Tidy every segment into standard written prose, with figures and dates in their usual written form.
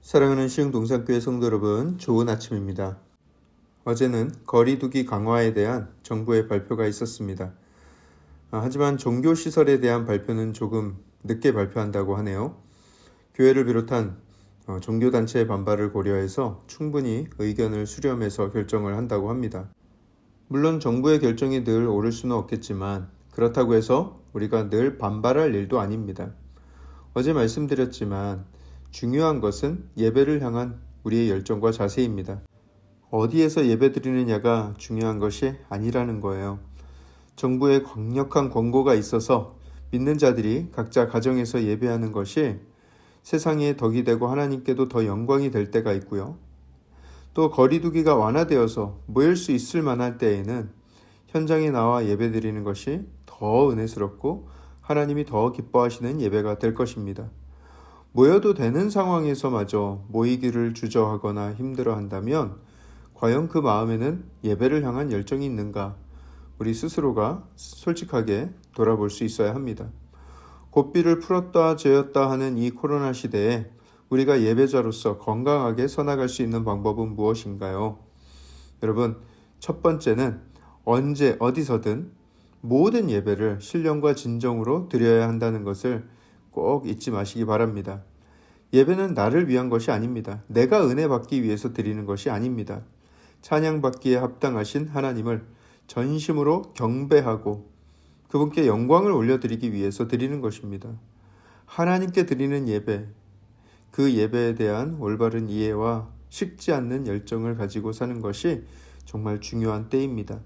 사랑하는 시흥동산교회 성도 여러분, 좋은 아침입니다. 어제는 거리두기 강화에 대한 정부의 발표가 있었습니다. 하지만 종교시설에 대한 발표는 조금 늦게 발표한다고 하네요. 교회를 비롯한 종교단체의 반발을 고려해서 충분히 의견을 수렴해서 결정을 한다고 합니다. 물론 정부의 결정이 늘 옳을 수는 없겠지만 그렇다고 해서 우리가 늘 반발할 일도 아닙니다. 어제 말씀드렸지만 중요한 것은 예배를 향한 우리의 열정과 자세입니다. 어디에서 예배드리느냐가 중요한 것이 아니라는 거예요. 정부의 강력한 권고가 있어서 믿는 자들이 각자 가정에서 예배하는 것이 세상에 덕이 되고 하나님께도 더 영광이 될 때가 있고요. 또 거리두기가 완화되어서 모일 수 있을 만할 때에는 현장에 나와 예배드리는 것이 더 은혜스럽고 하나님이 더 기뻐하시는 예배가 될 것입니다. 모여도 되는 상황에서마저 모이기를 주저하거나 힘들어한다면 과연 그 마음에는 예배를 향한 열정이 있는가? 우리 스스로가 솔직하게 돌아볼 수 있어야 합니다. 고삐를 풀었다 죄었다 하는 이 코로나 시대에 우리가 예배자로서 건강하게 서나갈 수 있는 방법은 무엇인가요? 여러분, 첫 번째는 언제 어디서든 모든 예배를 신령과 진정으로 드려야 한다는 것을 꼭 잊지 마시기 바랍니다. 예배는 나를 위한 것이 아닙니다. 내가 은혜 받기 위해서 드리는 것이 아닙니다. 찬양받기에 합당하신 하나님을 전심으로 경배하고 그분께 영광을 올려드리기 위해서 드리는 것입니다. 하나님께 드리는 예배, 그 예배에 대한 올바른 이해와 식지 않는 열정을 가지고 사는 것이 정말 중요한 때입니다.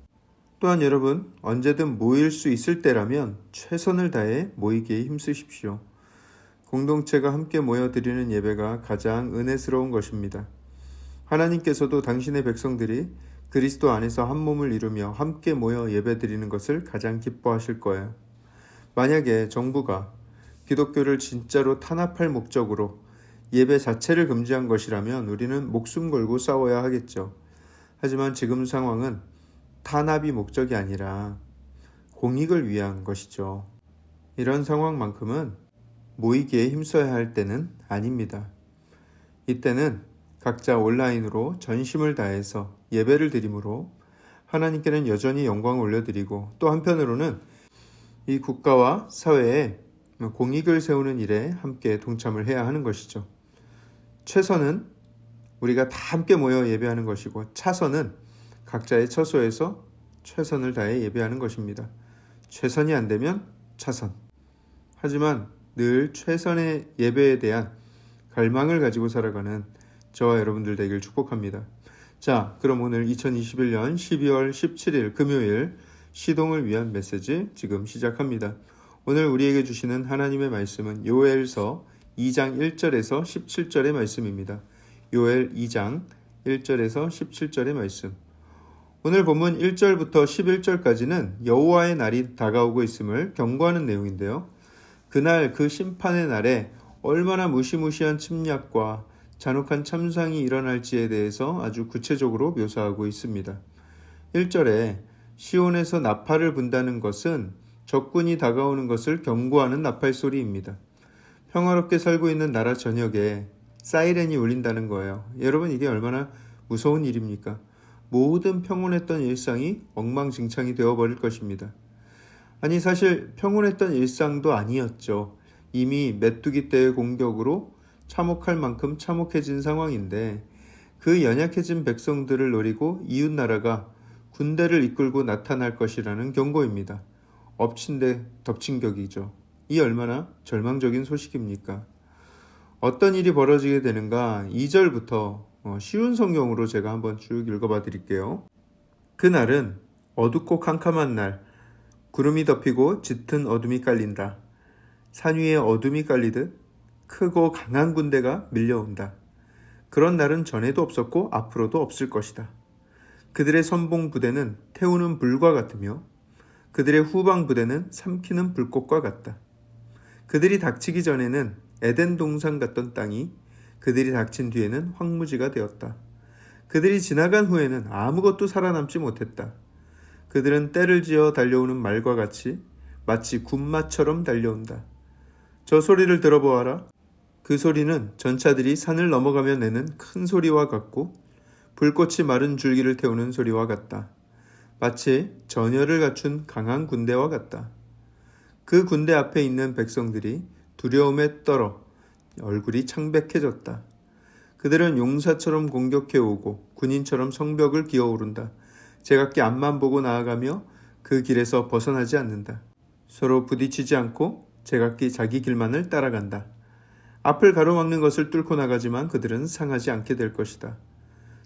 또한 여러분, 언제든 모일 수 있을 때라면 최선을 다해 모이기에 힘쓰십시오. 공동체가 함께 모여 드리는 예배가 가장 은혜스러운 것입니다. 하나님께서도 당신의 백성들이 그리스도 안에서 한 몸을 이루며 함께 모여 예배 드리는 것을 가장 기뻐하실 거예요. 만약에 정부가 기독교를 진짜로 탄압할 목적으로 예배 자체를 금지한 것이라면 우리는 목숨 걸고 싸워야 하겠죠. 하지만 지금 상황은 탄압이 목적이 아니라 공익을 위한 것이죠. 이런 상황만큼은 모이기에 힘써야 할 때는 아닙니다. 이때는 각자 온라인으로 전심을 다해서 예배를 드림으로 하나님께는 여전히 영광을 올려드리고 또 한편으로는 이 국가와 사회에 공익을 세우는 일에 함께 동참을 해야 하는 것이죠. 최선은 우리가 다 함께 모여 예배하는 것이고 차선은 각자의 처소에서 최선을 다해 예배하는 것입니다. 최선이 안 되면 차선. 하지만 늘 최선의 예배에 대한 갈망을 가지고 살아가는 저와 여러분들 되길 축복합니다. 자, 그럼 오늘 2021년 12월 17일 금요일 시동을 위한 메시지 지금 시작합니다. 오늘 우리에게 주시는 하나님의 말씀은 요엘서 2장 1절에서 17절의 말씀입니다. 요엘 2장 1절에서 17절의 말씀. 오늘 본문 1절부터 11절까지는 여호와의 날이 다가오고 있음을 경고하는 내용인데요. 그날 그 심판의 날에 얼마나 무시무시한 침략과 잔혹한 참상이 일어날지에 대해서 아주 구체적으로 묘사하고 있습니다. 1절에 시온에서 나팔을 분다는 것은 적군이 다가오는 것을 경고하는 나팔 소리입니다. 평화롭게 살고 있는 나라 전역에 사이렌이 울린다는 거예요. 여러분, 이게 얼마나 무서운 일입니까? 모든 평온했던 일상이 엉망진창이 되어버릴 것입니다. 아니, 사실 평온했던 일상도 아니었죠. 이미 메뚜기 떼의 공격으로 참혹할 만큼 참혹해진 상황인데 그 연약해진 백성들을 노리고 이웃나라가 군대를 이끌고 나타날 것이라는 경고입니다. 엎친 데 덮친 격이죠. 이 얼마나 절망적인 소식입니까? 어떤 일이 벌어지게 되는가 2절부터 쉬운 성경으로 제가 한번 쭉 읽어봐 드릴게요. 그날은 어둡고 캄캄한 날, 구름이 덮이고 짙은 어둠이 깔린다. 산 위에 어둠이 깔리듯 크고 강한 군대가 밀려온다. 그런 날은 전에도 없었고 앞으로도 없을 것이다. 그들의 선봉 부대는 태우는 불과 같으며 그들의 후방 부대는 삼키는 불꽃과 같다. 그들이 닥치기 전에는 에덴 동산 같던 땅이 그들이 닥친 뒤에는 황무지가 되었다. 그들이 지나간 후에는 아무것도 살아남지 못했다. 그들은 떼를 지어 달려오는 말과 같이 마치 군마처럼 달려온다. 저 소리를 들어보아라. 그 소리는 전차들이 산을 넘어가며 내는 큰 소리와 같고 불꽃이 마른 줄기를 태우는 소리와 같다. 마치 전열을 갖춘 강한 군대와 같다. 그 군대 앞에 있는 백성들이 두려움에 떨어 얼굴이 창백해졌다. 그들은 용사처럼 공격해오고 군인처럼 성벽을 기어오른다. 제각기 앞만 보고 나아가며 그 길에서 벗어나지 않는다. 서로 부딪히지 않고 제각기 자기 길만을 따라간다. 앞을 가로막는 것을 뚫고 나가지만 그들은 상하지 않게 될 것이다.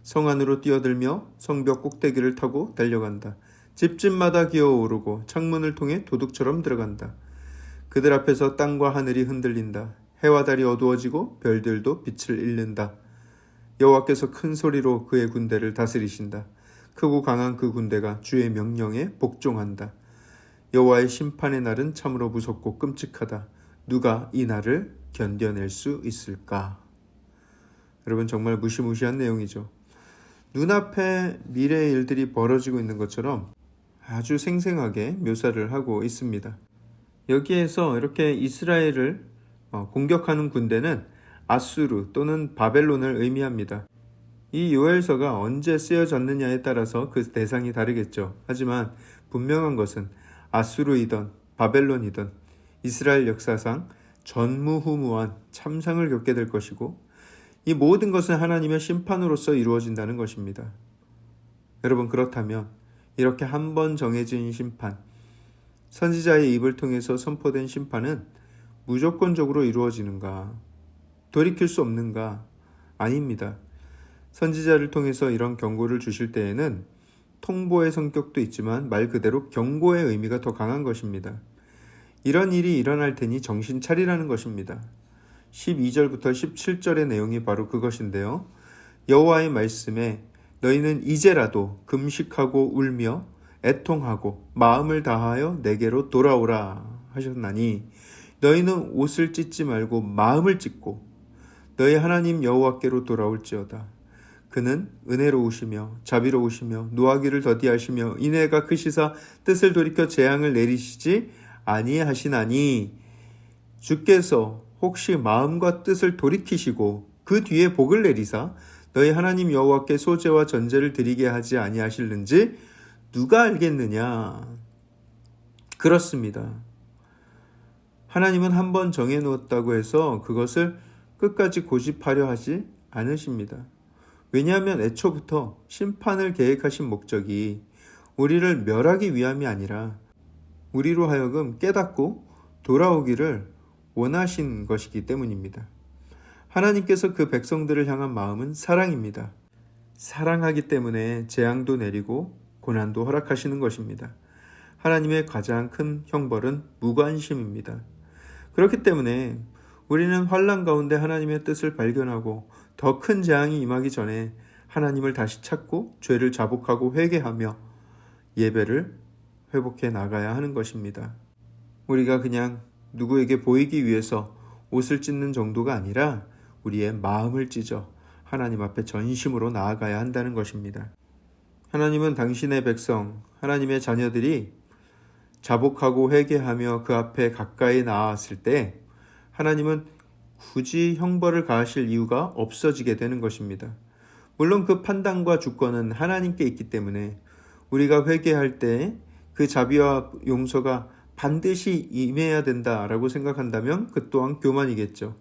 성 안으로 뛰어들며 성벽 꼭대기를 타고 달려간다. 집집마다 기어오르고 창문을 통해 도둑처럼 들어간다. 그들 앞에서 땅과 하늘이 흔들린다. 해와 달이 어두워지고 별들도 빛을 잃는다. 여호와께서 큰 소리로 그의 군대를 다스리신다. 크고 강한 그 군대가 주의 명령에 복종한다. 여호와의 심판의 날은 참으로 무섭고 끔찍하다. 누가 이 날을 견뎌낼 수 있을까? 여러분, 정말 무시무시한 내용이죠. 눈앞에 미래의 일들이 벌어지고 있는 것처럼 아주 생생하게 묘사를 하고 있습니다. 여기에서 이렇게 이스라엘을 공격하는 군대는 아수르 또는 바벨론을 의미합니다. 이 요엘서가 언제 쓰여졌느냐에 따라서 그 대상이 다르겠죠. 하지만 분명한 것은 아수르이던 바벨론이던 이스라엘 역사상 전무후무한 참상을 겪게 될 것이고 이 모든 것은 하나님의 심판으로서 이루어진다는 것입니다. 여러분, 그렇다면 이렇게 한 번 정해진 심판, 선지자의 입을 통해서 선포된 심판은 무조건적으로 이루어지는가? 돌이킬 수 없는가? 아닙니다. 선지자를 통해서 이런 경고를 주실 때에는 통보의 성격도 있지만 말 그대로 경고의 의미가 더 강한 것입니다. 이런 일이 일어날 테니 정신 차리라는 것입니다. 12절부터 17절의 내용이 바로 그것인데요. 여호와의 말씀에 너희는 이제라도 금식하고 울며 애통하고 마음을 다하여 내게로 돌아오라 하셨나니 너희는 옷을 찢지 말고 마음을 찢고 너희 하나님 여호와께로 돌아올지어다. 그는 은혜로우시며 자비로우시며 노하기를 더디하시며 인애가 크시사 뜻을 돌이켜 재앙을 내리시지 아니하시나니 주께서 혹시 마음과 뜻을 돌이키시고 그 뒤에 복을 내리사 너희 하나님 여호와께 소제와 전제를 드리게 하지 아니하실는지 누가 알겠느냐? 그렇습니다. 하나님은 한 번 정해놓았다고 해서 그것을 끝까지 고집하려 하지 않으십니다. 왜냐하면 애초부터 심판을 계획하신 목적이 우리를 멸하기 위함이 아니라 우리로 하여금 깨닫고 돌아오기를 원하신 것이기 때문입니다. 하나님께서 그 백성들을 향한 마음은 사랑입니다. 사랑하기 때문에 재앙도 내리고 고난도 허락하시는 것입니다. 하나님의 가장 큰 형벌은 무관심입니다. 그렇기 때문에 우리는 환난 가운데 하나님의 뜻을 발견하고 더 큰 재앙이 임하기 전에 하나님을 다시 찾고 죄를 자복하고 회개하며 예배를 회복해 나가야 하는 것입니다. 우리가 그냥 누구에게 보이기 위해서 옷을 찢는 정도가 아니라 우리의 마음을 찢어 하나님 앞에 전심으로 나아가야 한다는 것입니다. 하나님은 당신의 백성, 하나님의 자녀들이 자복하고 회개하며 그 앞에 가까이 나왔을 때 하나님은 굳이 형벌을 가하실 이유가 없어지게 되는 것입니다. 물론 그 판단과 주권은 하나님께 있기 때문에 우리가 회개할 때 그 자비와 용서가 반드시 임해야 된다라고 생각한다면 그 또한 교만이겠죠.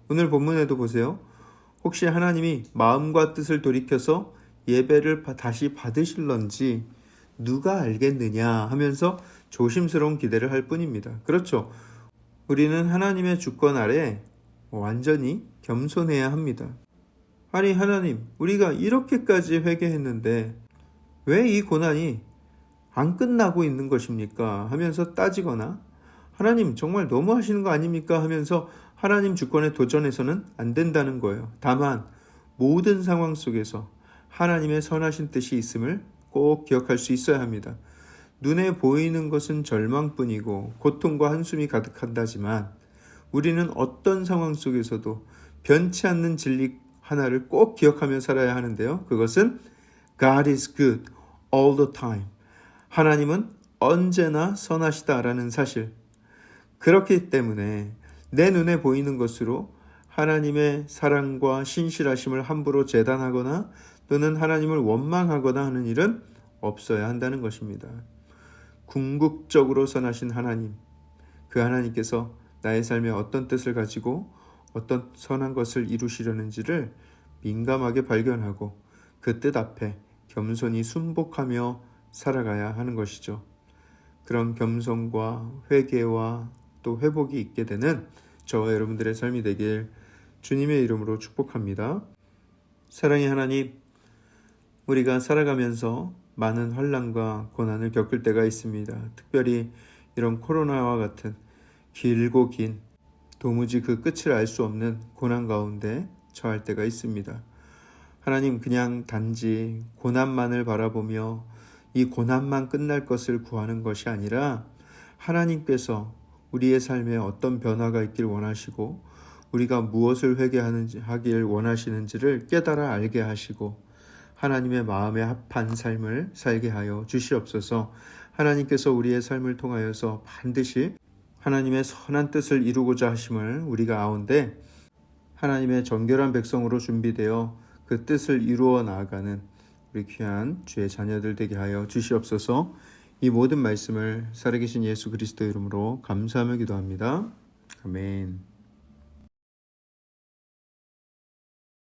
오늘 본문에도 보세요. 혹시 하나님이 마음과 뜻을 돌이켜서 예배를 다시 받으실런지 누가 알겠느냐 하면서 조심스러운 기대를 할 뿐입니다. 그렇죠. 우리는 하나님의 주권 아래 완전히 겸손해야 합니다. 아니 하나님, 우리가 이렇게까지 회개했는데 왜 이 고난이 안 끝나고 있는 것입니까? 하면서 따지거나 하나님 정말 너무하시는 거 아닙니까? 하면서 하나님 주권에 도전해서는 안 된다는 거예요. 다만 모든 상황 속에서 하나님의 선하신 뜻이 있음을 꼭 기억할 수 있어야 합니다. 눈에 보이는 것은 절망뿐이고 고통과 한숨이 가득한다지만 우리는 어떤 상황 속에서도 변치 않는 진리 하나를 꼭 기억하며 살아야 하는데요. 그것은 God is good all the time. 하나님은 언제나 선하시다라는 사실. 그렇기 때문에 내 눈에 보이는 것으로 하나님의 사랑과 신실하심을 함부로 재단하거나 또는 하나님을 원망하거나 하는 일은 없어야 한다는 것입니다. 궁극적으로 선하신 하나님, 그 하나님께서 나의 삶에 어떤 뜻을 가지고 어떤 선한 것을 이루시려는지를 민감하게 발견하고 그 뜻 앞에 겸손히 순복하며 살아가야 하는 것이죠. 그런 겸손과 회개와 또 회복이 있게 되는 저와 여러분들의 삶이 되길 주님의 이름으로 축복합니다. 사랑의 하나님, 우리가 살아가면서 많은 환난과 고난을 겪을 때가 있습니다. 특별히 이런 코로나와 같은 길고 긴 도무지 그 끝을 알 수 없는 고난 가운데 처할 때가 있습니다. 하나님, 그냥 단지 고난만을 바라보며 이 고난만 끝날 것을 구하는 것이 아니라 하나님께서 우리의 삶에 어떤 변화가 있길 원하시고 우리가 무엇을 하길 원하시는지를 깨달아 알게 하시고 하나님의 마음에 합한 삶을 살게 하여 주시옵소서. 하나님께서 우리의 삶을 통하여서 반드시 하나님의 선한 뜻을 이루고자 하심을 우리가 아온데 하나님의 정결한 백성으로 준비되어 그 뜻을 이루어 나아가는 우리 귀한 주의 자녀들 되게 하여 주시옵소서. 이 모든 말씀을 살아계신 예수 그리스도 이름으로 감사하며 기도합니다. 아멘.